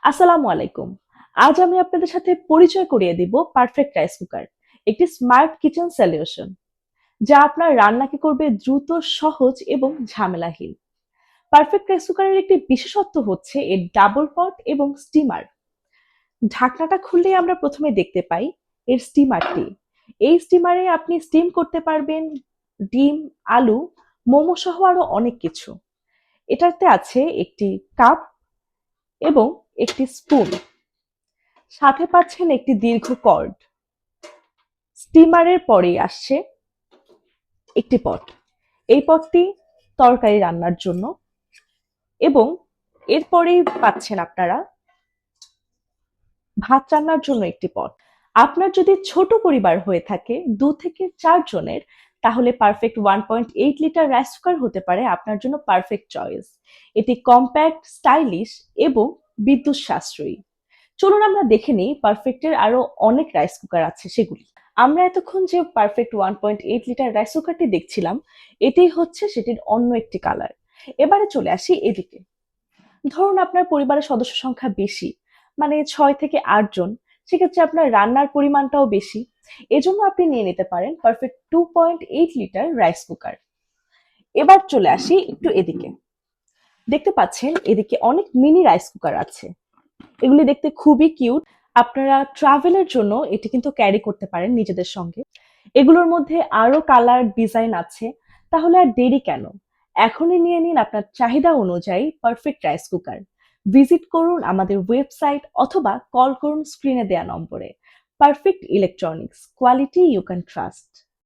আসসালামু আলাইকুম। আজ আমি আপনাদের সাথে পরিচয় করিয়ে দিব পারফেক্ট রাইস কুকার, একটি স্মার্ট কিচেন সলিউশন যা আপনার রান্নাকে করবে দ্রুত, সহজ এবং ঝামেলাহীন। পারফেক্ট রাইস কুকারের একটি বিশেষত্ব হচ্ছে এর ডাবল পট এবং স্টিমার। ঢাকনাটা খুললেই আমরা প্রথমে দেখতে পাই এর স্টিমারটি। এই স্টিমারে আপনি স্টিম করতে পারবেন ডিম, আলু, মোমো সহ আরো অনেক কিছু। এটাতে আছে একটি কাপ এবং একটি স্পুন, সাথে পাচ্ছেন একটি দীর্ঘ কর্ড। স্টিমারের পরেই আসছে একটি পট। এই পটটি তরকারি রান্নার জন্য, এবং এরপরেই পাচ্ছেন আপনারা ভাত রান্নার জন্য একটি পট। আপনার যদি ছোট পরিবার হয়ে থাকে 2 থেকে 4 জনের, তাহলে পারফেক্ট 1.8 লিটার রাইস কুকার হতে পারে আপনার জন্য পারফেক্ট চয়েস। এটি কম্প্যাক্ট, স্টাইলিশ এবং বিদ্যুৎ সাশ্রয়ী। চলুন আমরা দেখে নিই পারফেক্টের আরো অনেক রাইস কুকার আছে সেগুলি। আমরা এতক্ষণ যে পারফেক্ট 1.8 লিটার রাইস কুকারটি দেখছিলাম, এটাই হচ্ছে সেটির অন্য একটি কালার। এবারে চলে আসি এদিকে। ধরুন আপনার পরিবারের সদস্য সংখ্যা বেশি, মানে 6 থেকে 8 জন। সেক্ষেত্রে আপনার রান্নার পরিমাণটাও বেশি। এজন্য আপনি নিয়ে নিতে পারেন পারফেক্ট 2.8 লিটার রাইস কুকার। এবার চলে আসি একটু এদিকে। দেখতে পাচ্ছেন এদিকে অনেক মিনি রাইস কুকার আছে। এগুলি দেখতে খুবই কিউট। আপনারা ট্রাভেলের জন্য এটি কিন্তু ক্যারি করতে পারেন নিজেদের সঙ্গে। এগুলোর মধ্যে আরো কালার ডিজাইন আছে। তাহলে আর দেরি কেন? এখনই নিয়ে নিন আপনার চাহিদা অনুযায়ী পারফেক্ট রাইস কুকার। ভিজিট করুন আমাদের ওয়েবসাইট অথবা কল করুন স্ক্রিনে দেয়া নম্বরে। Perfect electronics, quality you can trust.